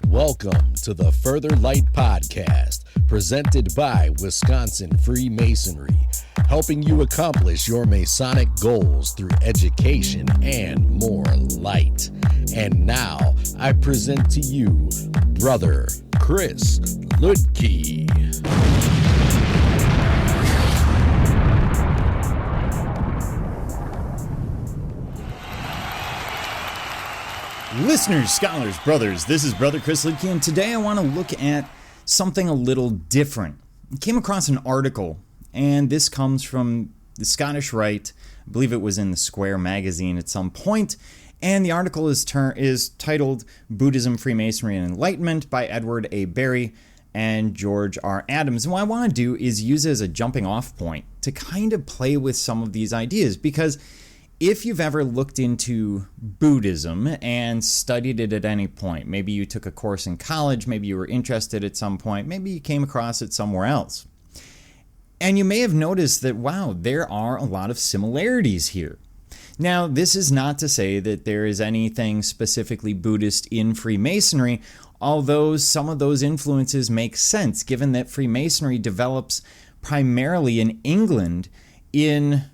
Welcome to the Further Light Podcast, presented by Wisconsin Freemasonry, helping you accomplish your Masonic goals through education and more light. And now, I present to you, Brother Chris Ludke. Listeners, scholars, brothers, this is Brother Chris Ludke, and today I want to look at something a little different. I came across an article, and this comes from the Scottish Rite. I believe it was in the Square magazine at some point, and the article is titled Buddhism, Freemasonry, and Enlightenment by Edward A. Berry and George R. Adams. And what I want to do is use it as a jumping off point to kind of play with some of these ideas, because if you've ever looked into Buddhism and studied it at any point, maybe you took a course in college, maybe you were interested at some point, maybe you came across it somewhere else, and you may have noticed that, wow, there are a lot of similarities here. Now, this is not to say that there is anything specifically Buddhist in Freemasonry, although some of those influences make sense, given that Freemasonry develops primarily in England in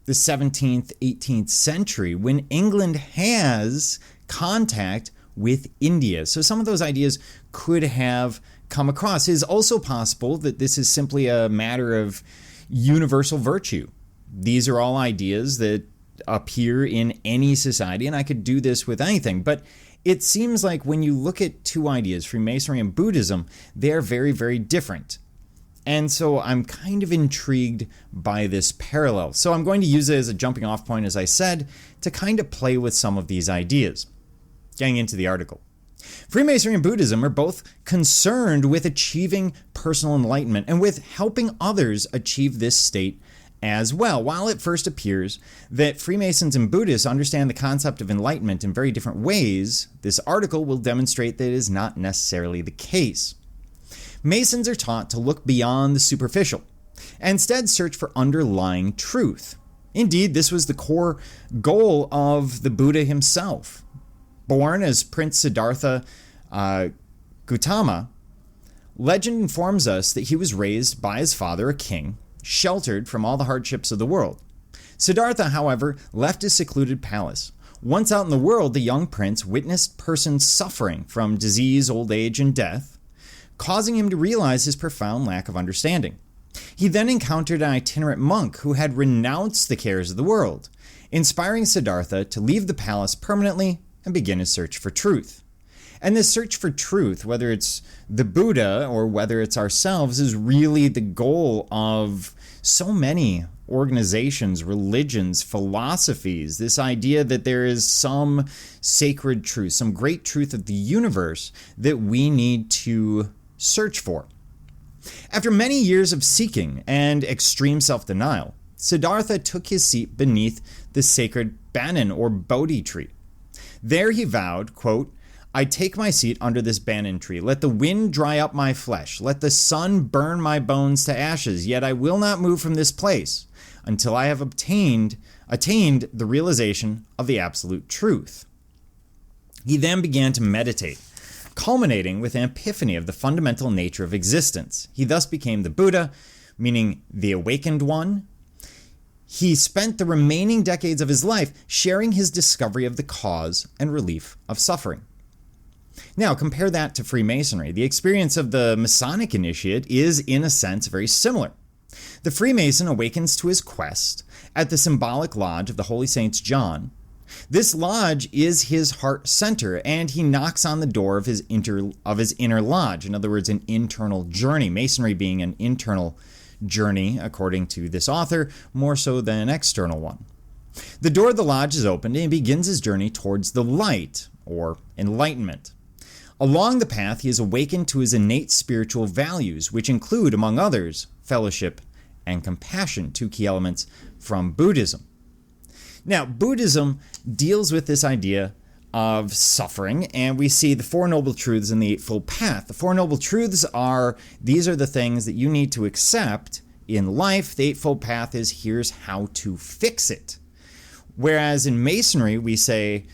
the 17th, 18th century, when England has contact with India. So some of those ideas could have come across. It is also possible that this is simply a matter of universal virtue. These are all ideas that appear in any society, and I could do this with anything. But it seems like when you look at two ideas, Freemasonry and Buddhism, they're very, very different. And so I'm kind of intrigued by this parallel. So I'm going to use it as a jumping off point, as I said, to kind of play with some of these ideas. Getting into the article. Freemasonry and Buddhism are both concerned with achieving personal enlightenment and with helping others achieve this state as well. While it first appears that Freemasons and Buddhists understand the concept of enlightenment in very different ways, this article will demonstrate that it is not necessarily the case. Masons are taught to look beyond the superficial and instead search for underlying truth. Indeed, this was the core goal of the Buddha himself. Born as Prince Siddhartha Gautama, legend informs us that he was raised by his father, a king, sheltered from all the hardships of the world. Siddhartha, however, left his secluded palace. Once out in the world, the young prince witnessed persons suffering from disease, old age, and death, causing him to realize his profound lack of understanding. He then encountered an itinerant monk who had renounced the cares of the world, inspiring Siddhartha to leave the palace permanently and begin his search for truth. And this search for truth, whether it's the Buddha or whether it's ourselves, is really the goal of so many organizations, religions, philosophies. This idea that there is some sacred truth, some great truth of the universe that we need to search for. After many years of seeking and extreme self-denial, Siddhartha took his seat beneath the sacred banyan or Bodhi tree. There he vowed, quote, "I take my seat under this banyan tree. Let the wind dry up my flesh. Let the sun burn my bones to ashes. Yet I will not move from this place until I have attained the realization of the absolute truth." He then began to meditate, culminating with an epiphany of the fundamental nature of existence. He thus became the Buddha, meaning the awakened one. He spent the remaining decades of his life sharing his discovery of the cause and relief of suffering. Now, compare that to Freemasonry. The experience of the Masonic initiate is, in a sense, very similar. The Freemason awakens to his quest at the symbolic lodge of the Holy Saints John. This lodge is his heart center, and he knocks on the door of his inner lodge. In other words, an internal journey. Masonry being an internal journey, according to this author, more so than an external one. The door of the lodge is opened, and he begins his journey towards the light, or enlightenment. Along the path, he is awakened to his innate spiritual values, which include, among others, fellowship and compassion, two key elements from Buddhism. Now, Buddhism deals with this idea of suffering, and we see the Four Noble Truths in the Eightfold Path. The Four Noble Truths these are the things that you need to accept in life. The Eightfold Path is here's how to fix it. Whereas in Masonry, we say,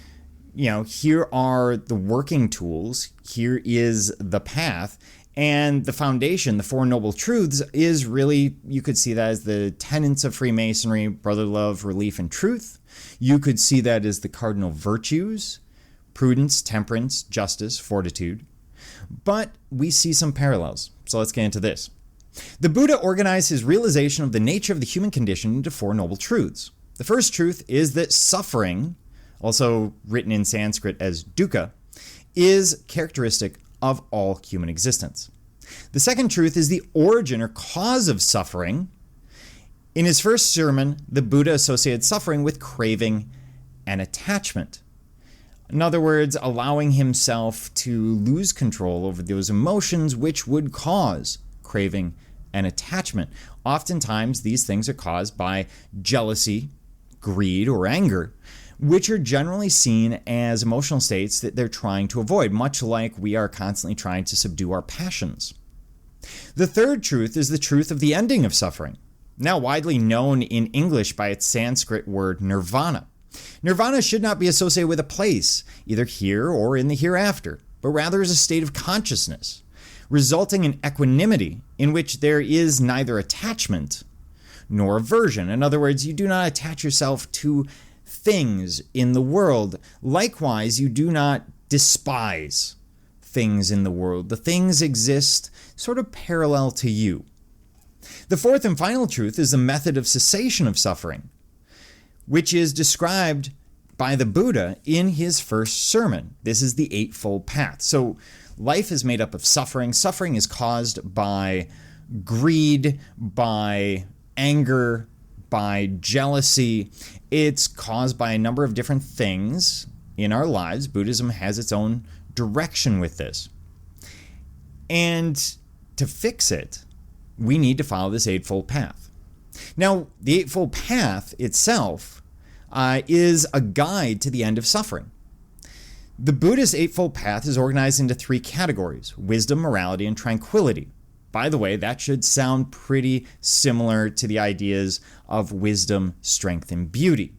here are the working tools, here is the path, and the foundation, the Four Noble Truths, is really, you could see that as the tenets of Freemasonry: brotherly love, relief, and truth. You could see that as the cardinal virtues: prudence, temperance, justice, fortitude. But we see some parallels, so let's get into this. The Buddha organized his realization of the nature of the human condition into four noble truths. The first truth is that suffering, also written in Sanskrit as dukkha, is characteristic of all human existence. The second truth is the origin or cause of suffering. In his first sermon, the Buddha associated suffering with craving and attachment. In other words, allowing himself to lose control over those emotions which would cause craving and attachment. Oftentimes, these things are caused by jealousy, greed, or anger, which are generally seen as emotional states that they're trying to avoid, much like we are constantly trying to subdue our passions. The third truth is the truth of the ending of suffering, now widely known in English by its Sanskrit word nirvana. Nirvana should not be associated with a place, either here or in the hereafter, but rather as a state of consciousness, resulting in equanimity in which there is neither attachment nor aversion. In other words, you do not attach yourself to things in the world. Likewise, you do not despise things in the world. The things exist sort of parallel to you. The fourth and final truth is the method of cessation of suffering, which is described by the Buddha in his first sermon. This is the Eightfold Path. So life is made up of suffering. Suffering is caused by greed, by anger, by jealousy. It's caused by a number of different things in our lives. Buddhism has its own direction with this. And to fix it, we need to follow this Eightfold Path. Now, the Eightfold Path itself is a guide to the end of suffering. The Buddhist Eightfold Path is organized into three categories: wisdom, morality, and tranquility. By the way, that should sound pretty similar to the ideas of wisdom, strength, and beauty.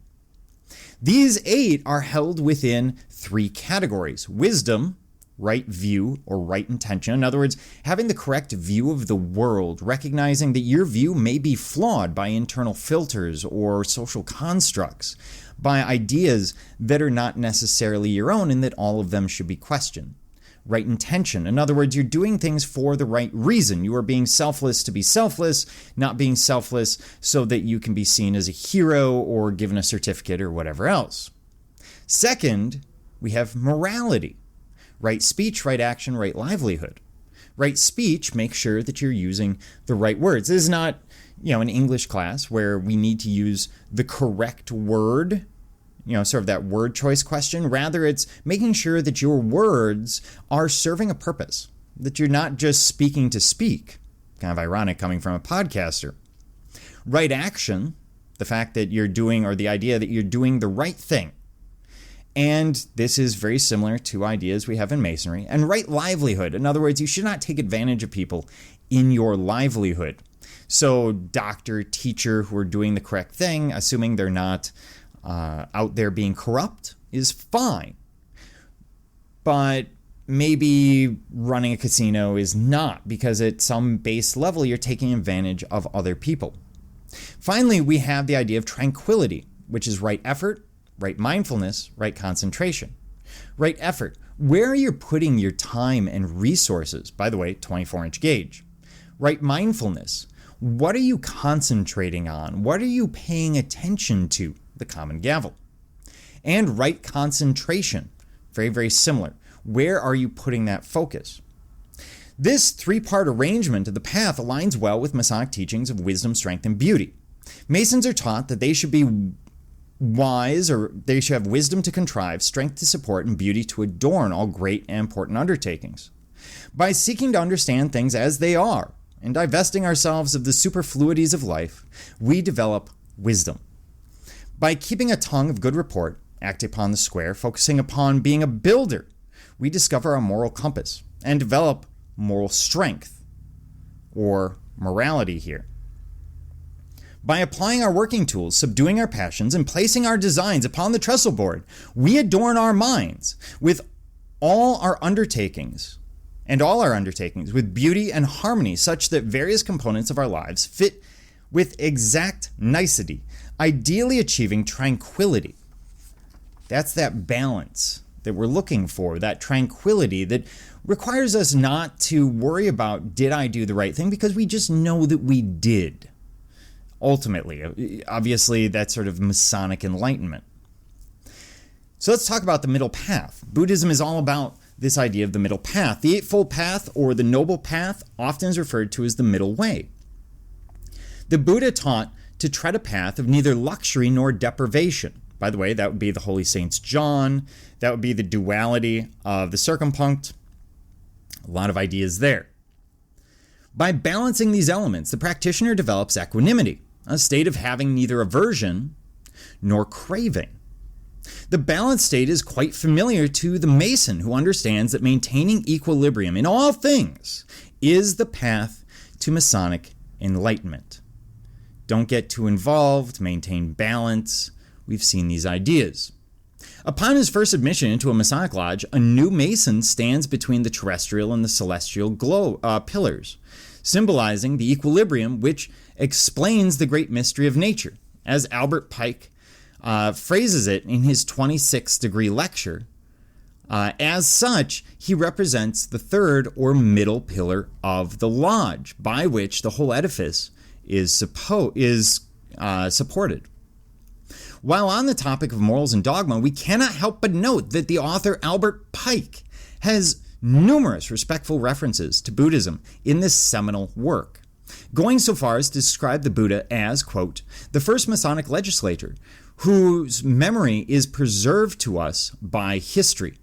These 8 are held within 3 categories: wisdom, right view or right intention. In other words, having the correct view of the world, recognizing that your view may be flawed by internal filters or social constructs, by ideas that are not necessarily your own and that all of them should be questioned. Right intention. In other words, you're doing things for the right reason. You are being selfless to be selfless, not being selfless so that you can be seen as a hero or given a certificate or whatever else. Second, we have morality. Right speech, right action, right livelihood. Right speech, make sure that you're using the right words. This is not, an English class where we need to use the correct word, sort of that word choice question. Rather, it's making sure that your words are serving a purpose, that you're not just speaking to speak. Kind of ironic coming from a podcaster. Right action, the fact that you're doing, or the idea that you're doing the right thing. And this is very similar to ideas we have in Masonry. And right livelihood. In other words, you should not take advantage of people in your livelihood. So doctor, teacher who are doing the correct thing, assuming they're not out there being corrupt, is fine. But maybe running a casino is not, because at some base level you're taking advantage of other people. Finally, we have the idea of tranquility, which is right effort, right mindfulness, right concentration. Right effort. Where are you putting your time and resources? By the way, 24-inch gauge. Right mindfulness. What are you concentrating on? What are you paying attention to? The common gavel. And right concentration. Very, very similar. Where are you putting that focus? This 3-part arrangement of the path aligns well with Masonic teachings of wisdom, strength, and beauty. Masons are taught that they should be wise, or they should have wisdom to contrive, strength to support, and beauty to adorn all great and important undertakings. By seeking to understand things as they are and divesting ourselves of the superfluities of life, we develop wisdom. By keeping a tongue of good report, acting upon the square, focusing upon being a builder, we discover our moral compass and develop moral strength, or morality here. By applying our working tools, subduing our passions, and placing our designs upon the trestle board, we adorn our minds with all our undertakings with beauty and harmony, such that various components of our lives fit with exact nicety, ideally achieving tranquility. That's that balance that we're looking for, that tranquility that requires us not to worry about, did I do the right thing? Because we just know that we did. Ultimately, obviously, that's sort of Masonic Enlightenment. So let's talk about the middle path. Buddhism is all about this idea of the middle path. The Eightfold Path, or the Noble Path, often is referred to as the middle way. The Buddha taught to tread a path of neither luxury nor deprivation. By the way, that would be the Holy Saints John. That would be the duality of the circumpunct. A lot of ideas there. By balancing these elements, the practitioner develops equanimity, a state of having neither aversion nor craving. The balanced state is quite familiar to the Mason, who understands that maintaining equilibrium in all things is the path to Masonic Enlightenment. Don't get too involved, maintain balance. We've seen these ideas. Upon his first admission into a Masonic lodge, a new Mason stands between the terrestrial and the celestial pillars, symbolizing the equilibrium which explains the great mystery of nature. As Albert Pike phrases it in his 26th degree lecture, as such, he represents the third or middle pillar of the lodge, by which the whole edifice is supported. While on the topic of morals and dogma, we cannot help but note that the author Albert Pike has numerous respectful references to Buddhism in this seminal work, going so far as to describe the Buddha as, quote, the first Masonic legislator whose memory is preserved to us by history.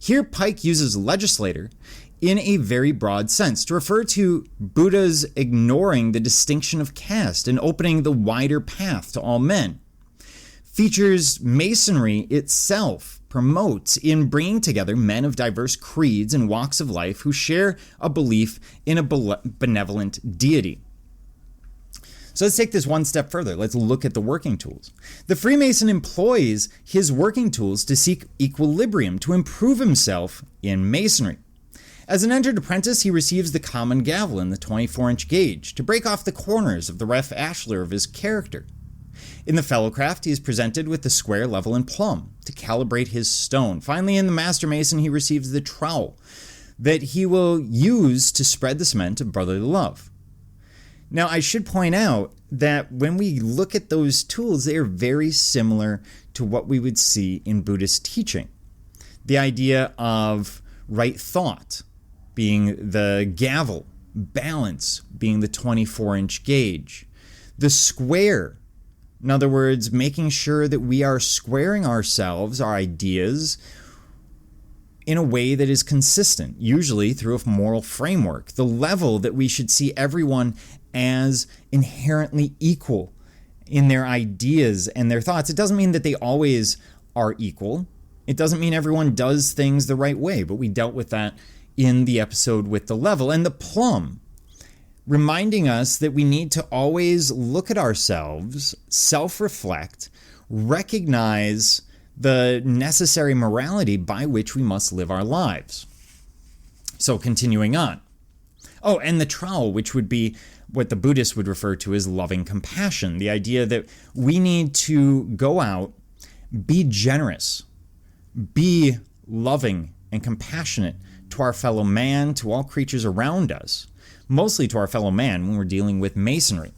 Here Pike uses legislator in a very broad sense to refer to Buddha's ignoring the distinction of caste and opening the wider path to all men. Features Masonry itself promotes in bringing together men of diverse creeds and walks of life who share a belief in a benevolent deity. So let's take this one step further. Let's look at the working tools. The Freemason employs his working tools to seek equilibrium, to improve himself in Masonry. As an entered apprentice, he receives the common gavel and the 24-inch gauge to break off the corners of the rough ashlar of his character. In the fellowcraft, he is presented with the square, level, and plumb to calibrate his stone. Finally, in the Master Mason, he receives the trowel that he will use to spread the cement of brotherly love. Now, I should point out that when we look at those tools, they are very similar to what we would see in Buddhist teaching. The idea of right thought being the gavel, balance being the 24-inch gauge, the square, in other words, making sure that we are squaring ourselves, our ideas, in a way that is consistent, usually through a moral framework. The level that we should see everyone as inherently equal in their ideas and their thoughts. It doesn't mean that they always are equal. It doesn't mean everyone does things the right way, but we dealt with that in the episode with the level. And the plumb, reminding us that we need to always look at ourselves, self-reflect, recognize the necessary morality by which we must live our lives. So continuing on. Oh, and the trowel, which would be what the Buddhists would refer to as loving compassion. The idea that we need to go out, be generous, be loving and compassionate to our fellow man, to all creatures around us, mostly to our fellow man when we're dealing with Masonry.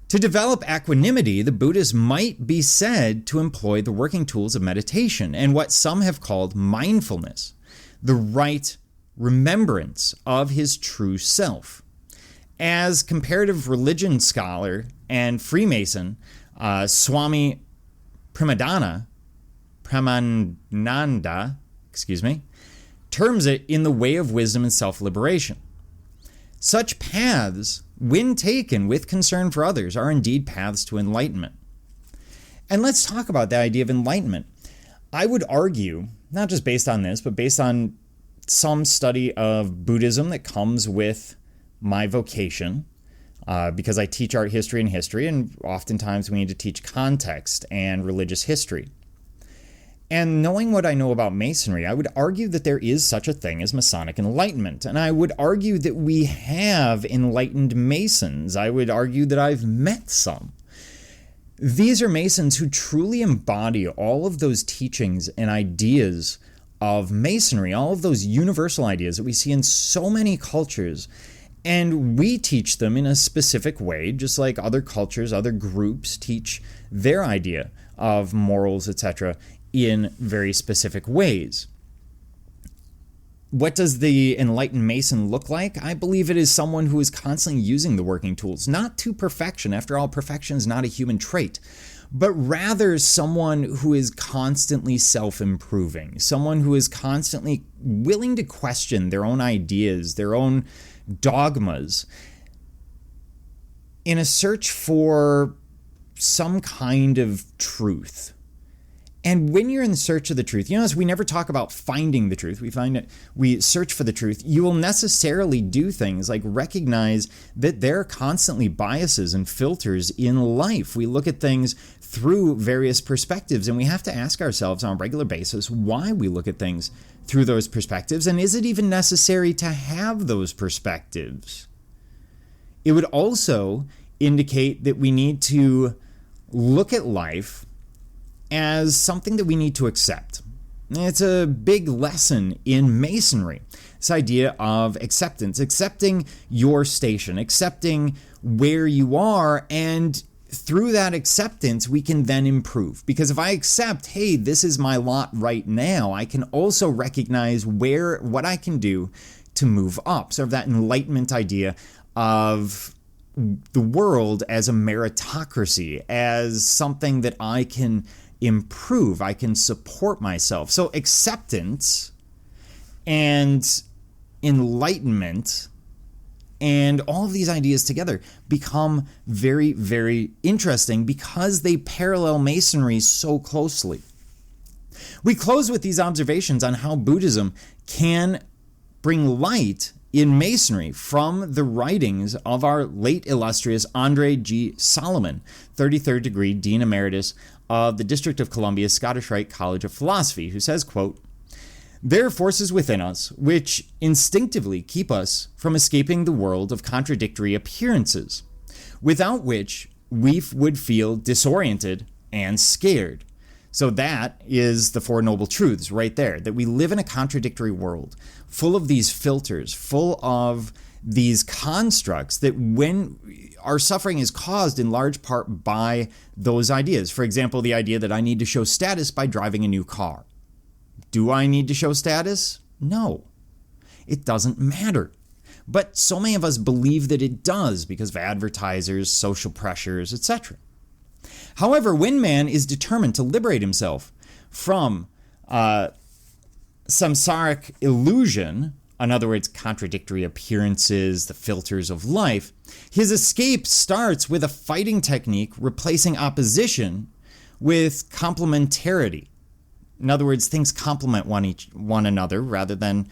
To develop equanimity, the Buddhist might be said to employ the working tools of meditation and what some have called mindfulness, the right remembrance of his true self. As comparative religion scholar and Freemason Swami Premananda, terms it in the way of wisdom and self-liberation. Such paths, when taken with concern for others, are indeed paths to enlightenment. And let's talk about the idea of enlightenment. I would argue, not just based on this, but based on some study of Buddhism that comes with my vocation, because I teach art history and oftentimes we need to teach context and religious history. And knowing what I know about Masonry, I would argue that there is such a thing as Masonic Enlightenment. And I would argue that we have enlightened Masons. I would argue that I've met some. These are Masons who truly embody all of those teachings and ideas of Masonry, all of those universal ideas that we see in so many cultures. And we teach them in a specific way, just like other cultures, other groups teach their idea of morals, etc., in very specific ways. What does the enlightened Mason look like? I believe it is someone who is constantly using the working tools, not to perfection. After all, perfection is not a human trait, but rather someone who is constantly self-improving, someone who is constantly willing to question their own ideas, their own dogmas, in a search for some kind of truth. And when you're in search of the truth, as we never talk about finding the truth, we search for the truth, you will necessarily do things like recognize that there are constantly biases and filters in life. We look at things through various perspectives, and we have to ask ourselves on a regular basis why we look at things through those perspectives, and is it even necessary to have those perspectives? It would also indicate that we need to look at life as something that we need to accept. It's a big lesson in Masonry, this idea of acceptance, accepting your station, accepting where you are, and through that acceptance, we can then improve. Because if I accept, hey, this is my lot right now, I can also recognize what I can do to move up. Sort of that enlightenment idea of the world as a meritocracy, as something that I can improve, I can support myself. So acceptance and enlightenment and all of these ideas together become very, very interesting because they parallel Masonry so closely. We close with these observations on how Buddhism can bring light in Masonry from the writings of our late illustrious Andre G. Solomon, 33rd degree Dean Emeritus of the District of Columbia Scottish Rite College of Philosophy, who says, quote, "There are forces within us which instinctively keep us from escaping the world of contradictory appearances, without which we would feel disoriented and scared." So that is the Four Noble Truths right there, that we live in a contradictory world, full of these filters, full of these constructs, that when our suffering is caused in large part by those ideas. For example, the idea that I need to show status by driving a new car. Do I need to show status? No, it doesn't matter. But so many of us believe that it does because of advertisers, social pressures, etc. However, when man is determined to liberate himself from samsaric illusion, in other words, contradictory appearances, the filters of life, his escape starts with a fighting technique replacing opposition with complementarity. In other words, things complement one another rather than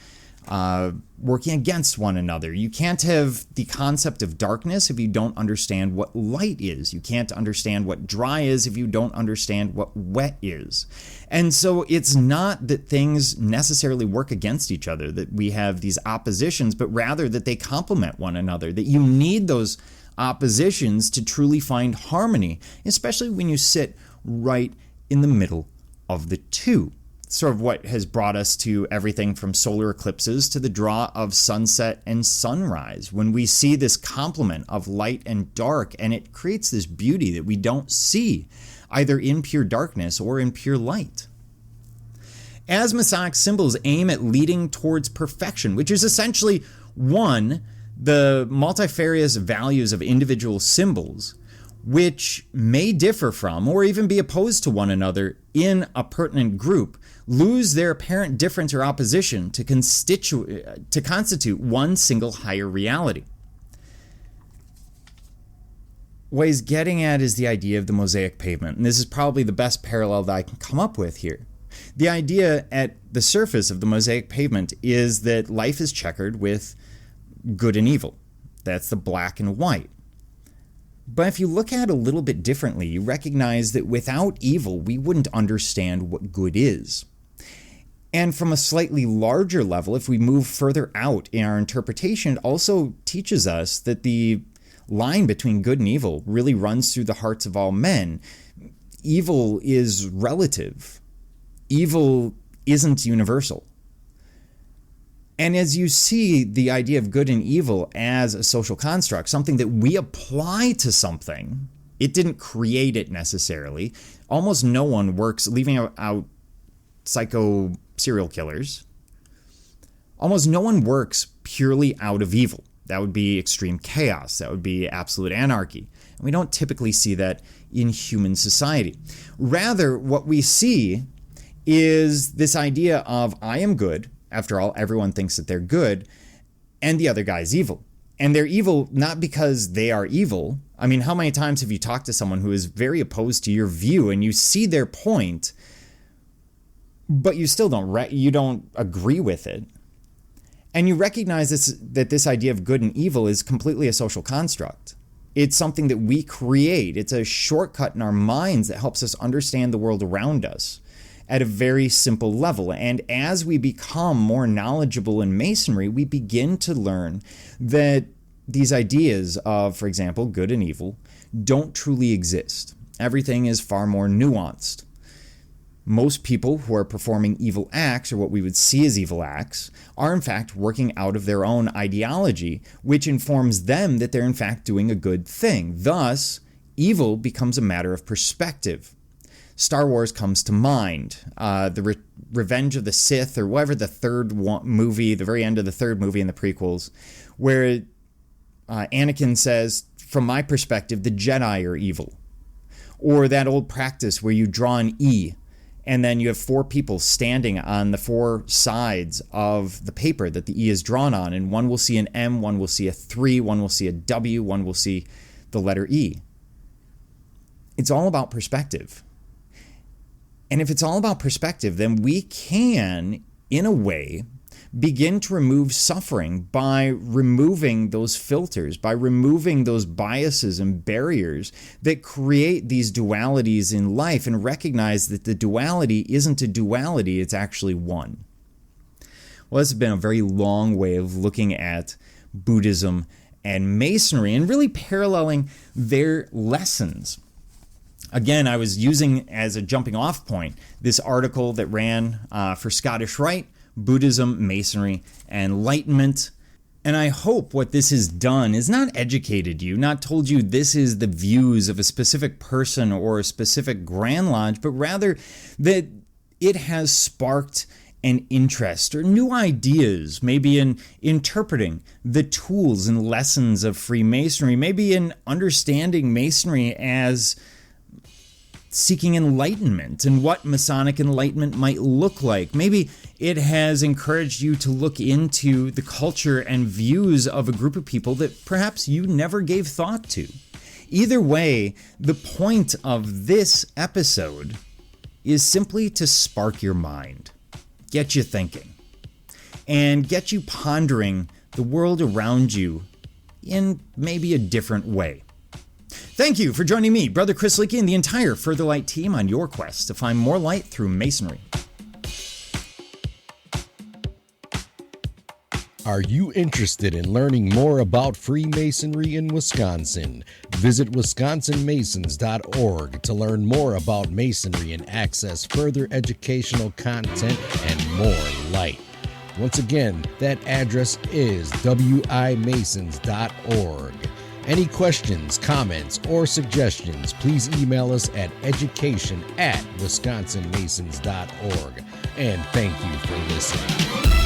working against one another. You can't have the concept of darkness if you don't understand what light is. You can't understand what dry is if you don't understand what wet is. And so it's not that things necessarily work against each other, that we have these oppositions, but rather that they complement one another, that you need those oppositions to truly find harmony, especially when you sit right in the middle of the two. Sort of what has brought us to everything from solar eclipses to the draw of sunset and sunrise, when we see this complement of light and dark, and it creates this beauty that we don't see either in pure darkness or in pure light. As Masonic symbols aim at leading towards perfection, which is essentially, one, the multifarious values of individual symbols, which may differ from or even be opposed to one another in a pertinent group, lose their apparent difference or opposition to constitute one single higher reality. What he's getting at is the idea of the mosaic pavement, and this is probably the best parallel that I can come up with here. The idea at the surface of the mosaic pavement is that life is checkered with good and evil. That's the black and white. But if you look at it a little bit differently, you recognize that without evil, we wouldn't understand what good is. And from a slightly larger level, if we move further out in our interpretation, it also teaches us that the line between good and evil really runs through the hearts of all men. Evil is relative. Evil isn't universal. And as you see the idea of good and evil as a social construct, something that we apply to something, it didn't create it necessarily. Almost no one works, leaving out psycho serial killers, almost no one works purely out of evil. That would be extreme chaos. That would be absolute anarchy. And we don't typically see that in human society. Rather, what we see is this idea of I am good. After all, everyone thinks that they're good, and the other guy's evil. And they're evil not because they are evil. I mean, how many times have you talked to someone who is very opposed to your view and you see their point, but you still don't agree with it? And you recognize that this idea of good and evil is completely a social construct. It's something that we create. It's a shortcut in our minds that helps us understand the world around us at a very simple level. And as we become more knowledgeable in Masonry, we begin to learn that these ideas of, for example, good and evil don't truly exist. Everything is far more nuanced. Most people who are performing evil acts, or what we would see as evil acts, are in fact working out of their own ideology, which informs them that they're in fact doing a good thing. Thus, evil becomes a matter of perspective. Star Wars comes to mind. The Revenge of the Sith, or whatever, the third movie, the very end of the third movie in the prequels, where Anakin says, from my perspective, the Jedi are evil. Or that old practice where you draw an E, and then you have four people standing on the four sides of the paper that the E is drawn on, and one will see an M, one will see a 3, one will see a W, one will see the letter E. It's all about perspective. And if it's all about perspective, then we can, in a way, begin to remove suffering by removing those filters, by removing those biases and barriers that create these dualities in life, and recognize that the duality isn't a duality, it's actually one. Well, this has been a very long way of looking at Buddhism and Masonry and really paralleling their lessons. Again, I was using as a jumping off point this article that ran for Scottish Rite, Buddhism, Masonry, and Enlightenment. And I hope what this has done is not educated you, not told you this is the views of a specific person or a specific Grand Lodge, but rather that it has sparked an interest or new ideas, maybe in interpreting the tools and lessons of Freemasonry, maybe in understanding Masonry as seeking enlightenment and what Masonic Enlightenment might look like. Maybe it has encouraged you to look into the culture and views of a group of people that perhaps you never gave thought to. Either way, the point of this episode is simply to spark your mind, get you thinking, and get you pondering the world around you in maybe a different way. Thank you for joining me, Brother Chris Leakey, and the entire Further Light team on your quest to find more light through Masonry. Are you interested in learning more about Freemasonry in Wisconsin? Visit wisconsinmasons.org to learn more about Masonry and access further educational content and more light. Once again, that address is wimasons.org. Any questions, comments, or suggestions, please email us at education@wisconsinmasons.org. And thank you for listening.